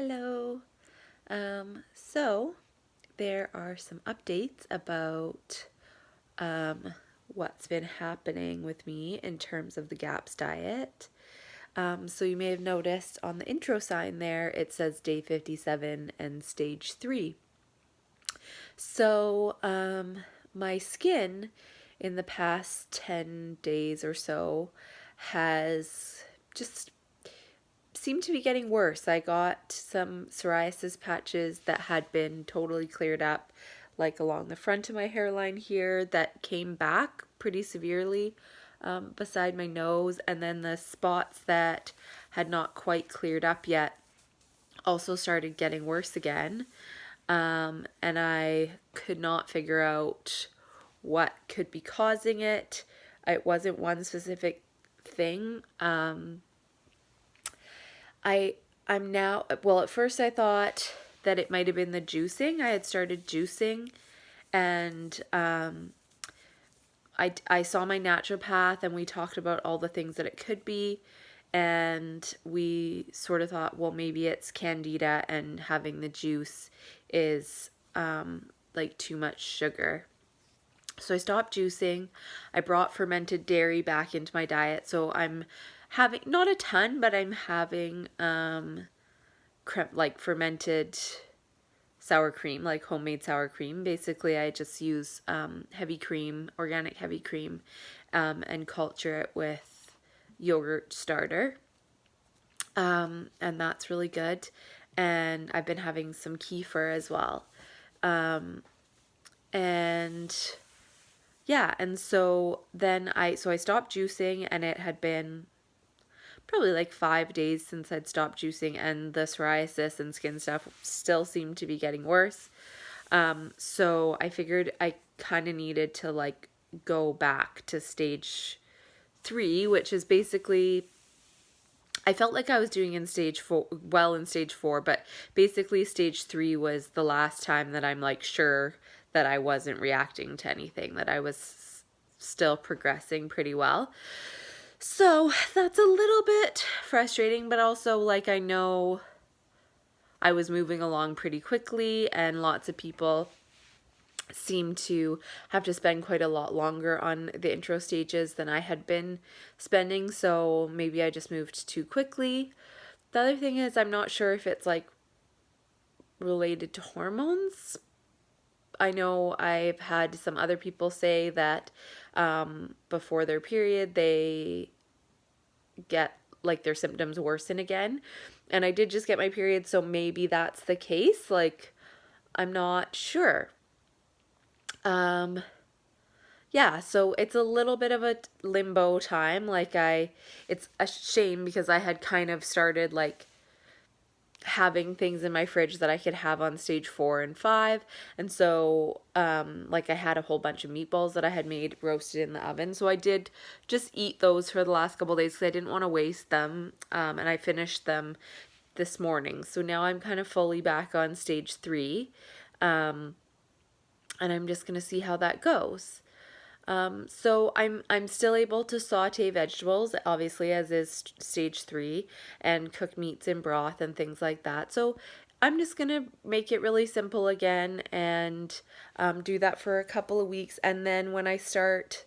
Hello. So there are some updates about what's been happening with me in terms of the GAPS diet. So you may have noticed on the intro sign there, it says day 57 and stage 3. So my skin in the past 10 days or so has just seemed to be getting worse. I got some psoriasis patches that had been totally cleared up, like along the front of my hairline here, that came back pretty severely beside my nose, and then the spots that had not quite cleared up yet also started getting worse again. And I could not figure out what could be causing it. It wasn't one specific thing. I I'm now, well, at first I thought that it might have been the juicing. I had started juicing, and I saw my naturopath and we talked about all the things that it could be, and we sort of thought, well, maybe it's candida and having the juice is like too much sugar. So I stopped juicing. I brought fermented dairy back into my diet. So I'm having not a ton, but I'm having like fermented sour cream, like homemade sour cream. Basically, I just use heavy cream, organic heavy cream, and culture it with yogurt starter. And that's really good. And I've been having some kefir as well. And yeah, and so then I stopped juicing, and it had been probably like 5 days since I'd stopped juicing, and the psoriasis and skin stuff still seemed to be getting worse. So I figured I kind of needed to like go back to stage 3, which is basically, I felt like I was doing in stage 4, well in stage 4, but basically stage 3 was the last time that I'm like sure that I wasn't reacting to anything, that I was still progressing pretty well. So that's a little bit frustrating, but also like I know I was moving along pretty quickly, and lots of people seem to have to spend quite a lot longer on the intro stages than I had been spending, so maybe I just moved too quickly. The other thing is, I'm not sure if it's like related to hormones. I know I've had some other people say that before their period they get like their symptoms worsen again. And I did just get my period, so maybe that's the case. Like, I'm not sure. Um, yeah, so it's a little bit of a limbo time. It's a shame because I had kind of started like having things in my fridge that I could have on stage 4 and 5. And so, like I had a whole bunch of meatballs that I had made roasted in the oven. So I did just eat those for the last couple days because I didn't want to waste them. And I finished them this morning. So now I'm kind of fully back on stage 3. And I'm just going to see how that goes. So I'm still able to saute vegetables, obviously, as is stage 3, and cook meats in broth and things like that. So I'm just gonna make it really simple again, and do that for a couple of weeks. And then when I start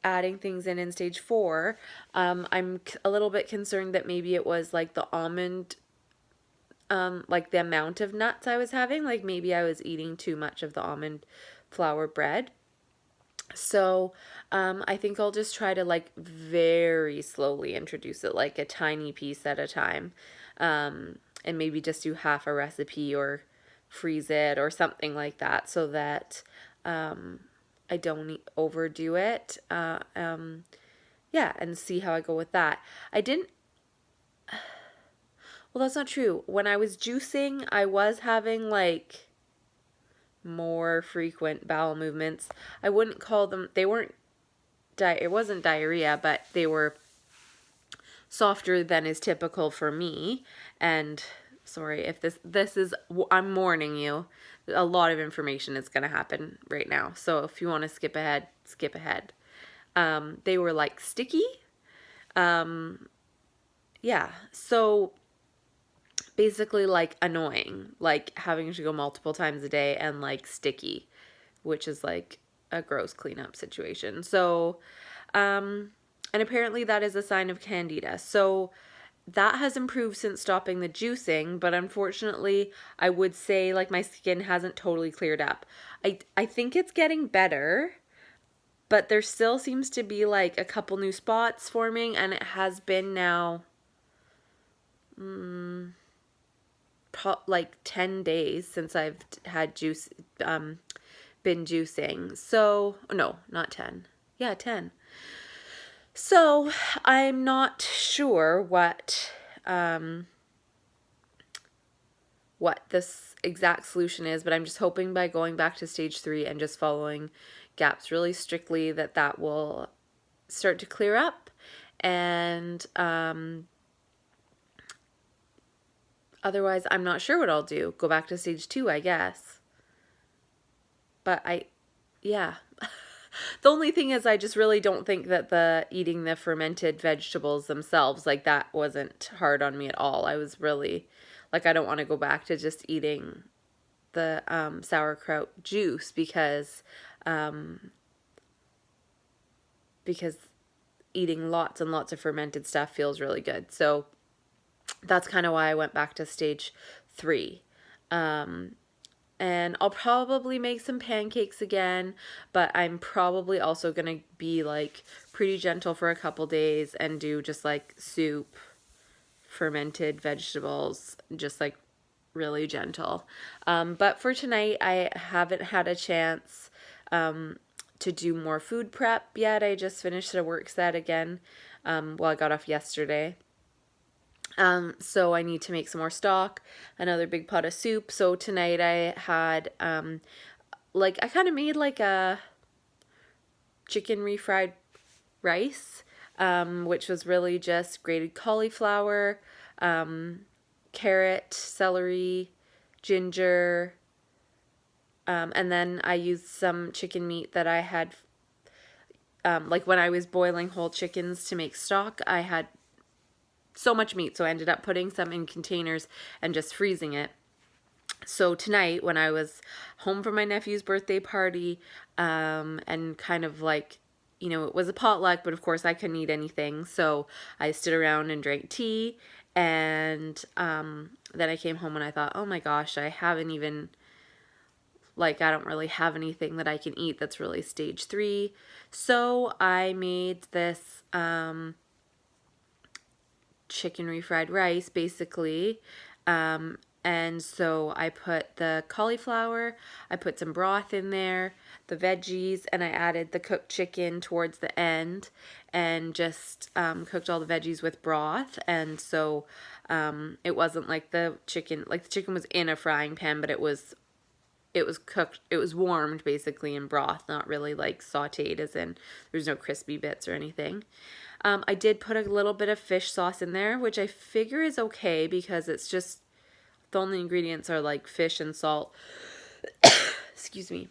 adding things in stage 4, I'm a little bit concerned that maybe it was like the almond, like the amount of nuts I was having. Like maybe I was eating too much of the almond flour bread. So I think I'll just try to like very slowly introduce it, like a tiny piece at a time, and maybe just do half a recipe or freeze it or something like that, so that I don't overdo it. Yeah, and see how I go with that. I didn't. Well, that's not true. When I was juicing, I was having like more frequent bowel movements. I wouldn't call them, they weren't it wasn't diarrhea, but they were softer than is typical for me. And sorry if this is, I'm warning you, a lot of information is going to happen right now. So if you want to skip ahead, skip ahead. They were like sticky. Yeah. So basically like annoying, like having to go multiple times a day and like sticky, which is like a gross cleanup situation. So, and apparently that is a sign of candida. So that has improved since stopping the juicing, but unfortunately, I would say like my skin hasn't totally cleared up. I think it's getting better, but there still seems to be like a couple new spots forming, and it has been now like 10 days since I've had been juicing. So, no, not 10. Yeah, 10. So, I'm not sure what this exact solution is, but I'm just hoping by going back to stage 3 and just following GAPS really strictly that will start to clear up. And otherwise, I'm not sure what I'll do. Go back to stage 2, I guess. But yeah. The only thing is I just really don't think that eating the fermented vegetables themselves, like that wasn't hard on me at all. I was really, like, I don't want to go back to just eating the sauerkraut juice because eating lots and lots of fermented stuff feels really good. So that's kind of why I went back to stage 3. And I'll probably make some pancakes again, but I'm probably also going to be like pretty gentle for a couple days and do just like soup, fermented vegetables, just like really gentle. But for tonight, I haven't had a chance to do more food prep yet. I just finished a work set again. I got off yesterday. So I need to make some more stock, another big pot of soup. So tonight I had, I kind of made like a chicken refried rice, which was really just grated cauliflower, carrot, celery, ginger, and then I used some chicken meat that I had, like when I was boiling whole chickens to make stock, I had so much meat, so I ended up putting some in containers and just freezing it. So tonight, when I was home from my nephew's birthday party, and kind of like, it was a potluck, but of course I couldn't eat anything, so I stood around and drank tea, and then I came home and I thought, oh my gosh, I haven't even, I don't really have anything that I can eat that's really stage 3, so I made this, chicken refried rice basically, and so I put the cauliflower, I put some broth in there, the veggies, and I added the cooked chicken towards the end, and just cooked all the veggies with broth. And so it wasn't like the chicken was in a frying pan, but it was cooked, it was warmed basically in broth, not really like sauteed, as in there's no crispy bits or anything. I did put a little bit of fish sauce in there, which I figure is okay because it's just the only ingredients are like fish and salt. Excuse me.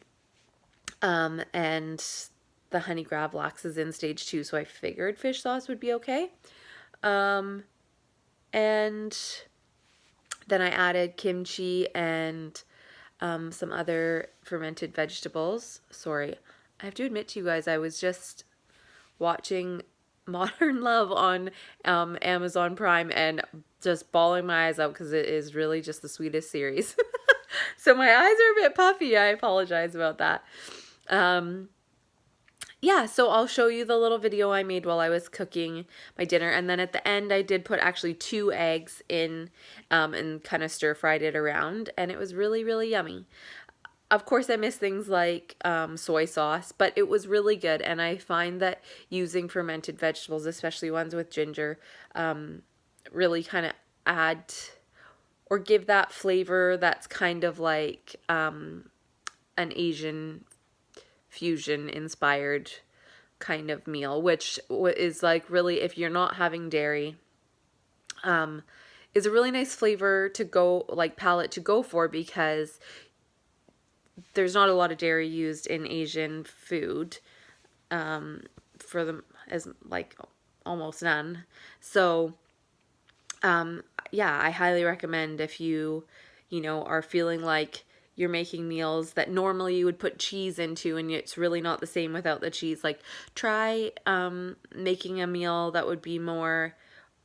And the honey gravlax is in stage 2, so I figured fish sauce would be okay. And then I added kimchi and some other fermented vegetables. Sorry, I have to admit to you guys, I was just watching Modern Love on Amazon Prime and just bawling my eyes out because it is really just the sweetest series. So my eyes are a bit puffy. I apologize about that. Yeah, so I'll show you the little video I made while I was cooking my dinner. And then at the end, I did put actually 2 eggs in and kind of stir-fried it around. And it was really, really yummy. Of course, I miss things like soy sauce, but it was really good. And I find that using fermented vegetables, especially ones with ginger, really kind of add or give that flavor that's kind of like an Asian fusion inspired kind of meal, which is like really, if you're not having dairy, is a really nice flavor to go, like palette to go for, because there's not a lot of dairy used in Asian food, for them, as like almost none. So yeah, I highly recommend if you, are feeling like you're making meals that normally you would put cheese into and it's really not the same without the cheese. Like try making a meal that would be more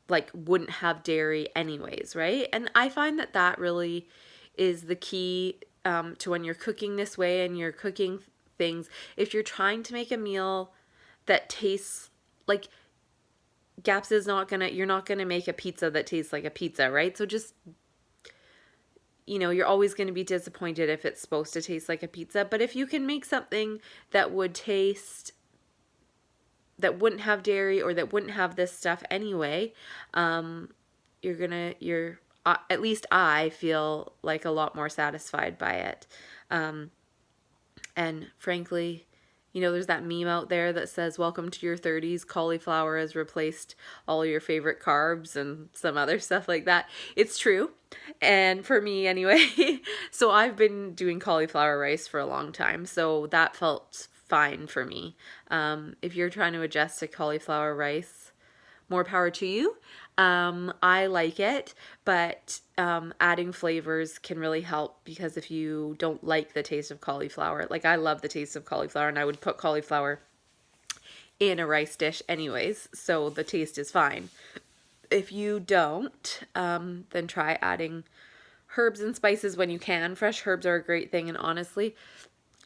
like wouldn't have dairy anyways, right? And I find that that really is the key to when you're cooking this way and you're cooking things. If you're trying to make a meal that tastes like Gaps is not gonna, you're not gonna make a pizza that tastes like a pizza, right? So just, you're always gonna be disappointed if it's supposed to taste like a pizza. But if you can make something that would taste, that wouldn't have dairy or that wouldn't have this stuff anyway, you're, at least I feel like a lot more satisfied by it. And frankly, there's that meme out there that says, welcome to your 30s, cauliflower has replaced all your favorite carbs and some other stuff like that. It's true. And for me anyway, so I've been doing cauliflower rice for a long time. So that felt fine for me. If you're trying to adjust to cauliflower rice, more power to you. I like it, but adding flavors can really help, because if you don't like the taste of cauliflower, like I love the taste of cauliflower and I would put cauliflower in a rice dish anyways, so the taste is fine. If you don't, then try adding herbs and spices when you can. Fresh herbs are a great thing, and honestly,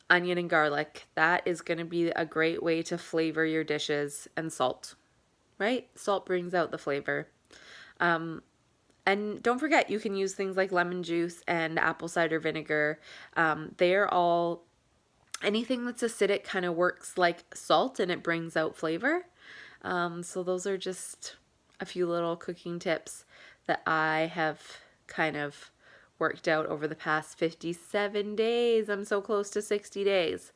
onion and garlic, that is going to be a great way to flavor your dishes, and salt. Right? Salt brings out the flavor. And don't forget, you can use things like lemon juice and apple cider vinegar. They're all, anything that's acidic kind of works like salt and it brings out flavor. So those are just a few little cooking tips that I have kind of worked out over the past 57 days. I'm so close to 60 days,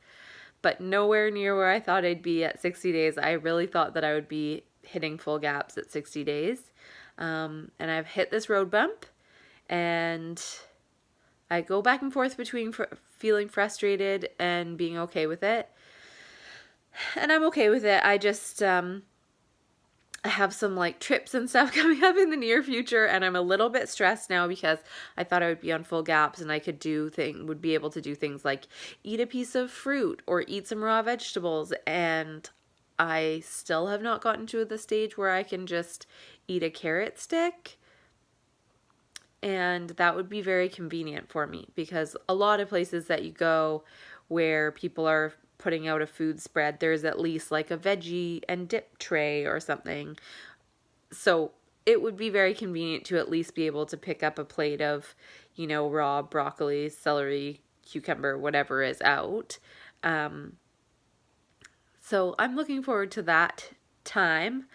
but nowhere near where I thought I'd be at 60 days. I really thought that I would be hitting full gaps at 60 days. And I've hit this road bump, and I go back and forth between feeling frustrated and being okay with it. And I'm okay with it. I just, I have some like trips and stuff coming up in the near future, and I'm a little bit stressed now because I thought I would be on full gaps and I would be able to do things like eat a piece of fruit or eat some raw vegetables, and I still have not gotten to the stage where I can just eat a carrot stick. And that would be very convenient for me, because a lot of places that you go where people are putting out a food spread, there's at least like a veggie and dip tray or something. So it would be very convenient to at least be able to pick up a plate of, raw broccoli, celery, cucumber, whatever is out. So I'm looking forward to that time.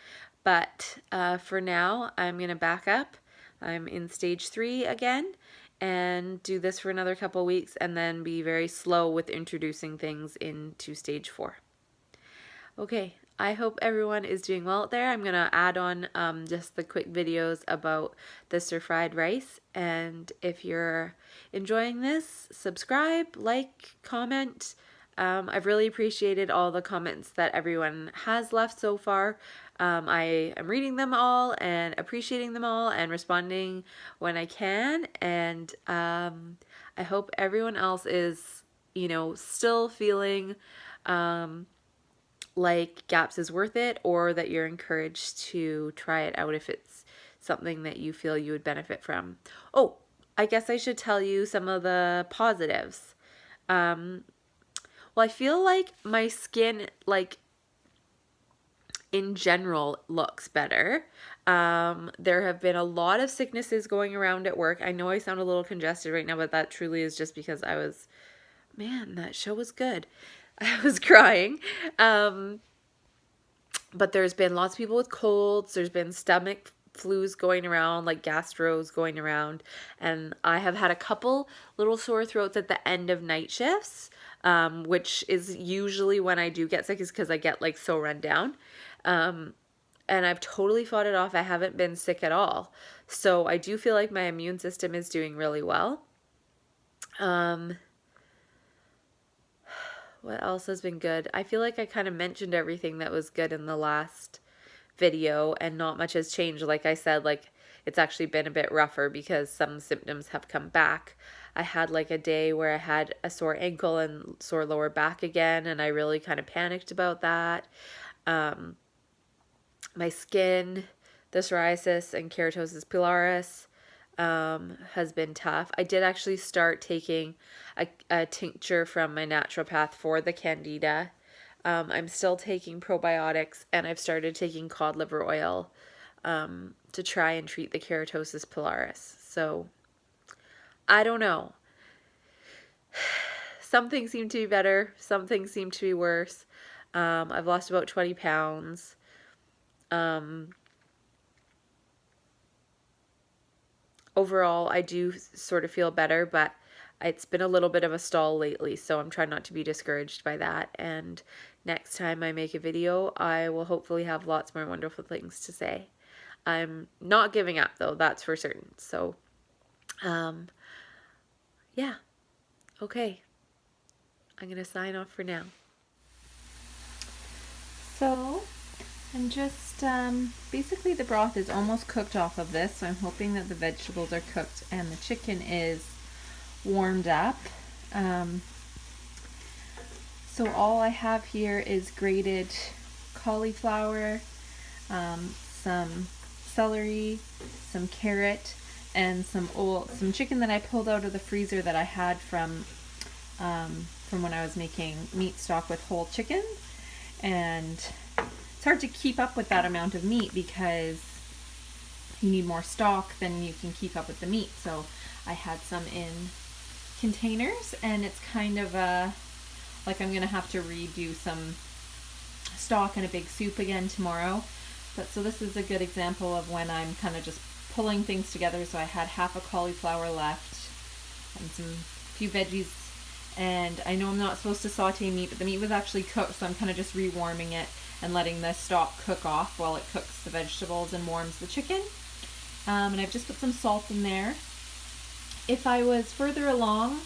But for now, I'm going to back up. I'm in stage 3 again, and do this for another couple weeks, and then be very slow with introducing things into stage 4. Okay, I hope everyone is doing well out there. I'm going to add on just the quick videos about the stir-fried rice. And if you're enjoying this, subscribe, like, comment. I've really appreciated all the comments that everyone has left so far. I am reading them all and appreciating them all and responding when I can. And I hope everyone else is, still feeling like Gaps is worth it, or that you're encouraged to try it out if it's something that you feel you would benefit from. Oh, I guess I should tell you some of the positives. Well, I feel like my skin, like, in general, looks better. There have been a lot of sicknesses going around at work. I know I sound a little congested right now, but that truly is just because man, that show was good. I was crying. But there's been lots of people with colds. There's been stomach flus going around, like gastros going around. And I have had a couple little sore throats at the end of night shifts, which is usually when I do get sick, is because I get like so run down. And I've totally fought it off. I haven't been sick at all. So I do feel like my immune system is doing really well. What else has been good? I feel like I kind of mentioned everything that was good in the last video, and not much has changed. Like I said, like it's actually been a bit rougher because some symptoms have come back. I had like a day where I had a sore ankle and sore lower back again, and I really kind of panicked about that. My skin, the psoriasis and keratosis pilaris, has been tough. I did actually start taking a tincture from my naturopath for the candida. I'm still taking probiotics, and I've started taking cod liver oil to try and treat the keratosis pilaris. So I don't know. Some things seem to be better. Some things seem to be worse. I've lost about 20 pounds. Overall, I do sort of feel better, but it's been a little bit of a stall lately, so I'm trying not to be discouraged by that. And next time I make a video, I will hopefully have lots more wonderful things to say. I'm not giving up, though, that's for certain. So, yeah. Okay. I'm going to sign off for now. So I'm just, basically the broth is almost cooked off of this, so I'm hoping that the vegetables are cooked and the chicken is warmed up. So all I have here is grated cauliflower, some celery, some carrot, and some chicken that I pulled out of the freezer that I had from when I was making meat stock with whole chicken. And it's hard to keep up with that amount of meat because you need more stock than you can keep up with the meat. So I had some in containers, and it's kind of like I'm gonna have to redo some stock in a big soup again tomorrow. But so this is a good example of when I'm kind of just pulling things together. So I had half a cauliflower left and some few veggies, and I know I'm not supposed to saute meat, but the meat was actually cooked, so I'm kind of just rewarming it and letting the stock cook off while it cooks the vegetables and warms the chicken. And I've just put some salt in there. If I was further along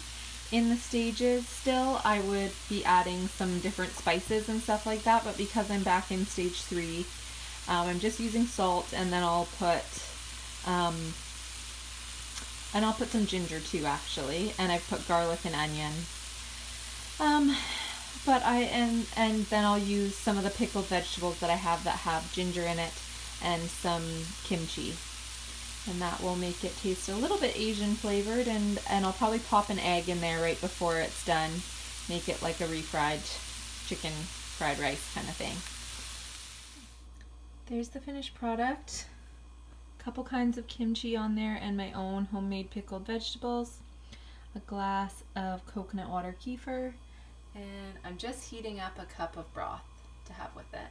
in the stages still, I would be adding some different spices and stuff like that, but because I'm back in stage 3, I'm just using salt, and then I'll put some ginger too, actually, and I've put garlic and onion. And then I'll use some of the pickled vegetables that I have that have ginger in it, and some kimchi. And that will make it taste a little bit Asian flavored, and I'll probably pop an egg in there right before it's done. Make it like a refried chicken fried rice kind of thing. There's the finished product. A couple kinds of kimchi on there and my own homemade pickled vegetables. A glass of coconut water kefir, and I'm just heating up a cup of broth to have with it.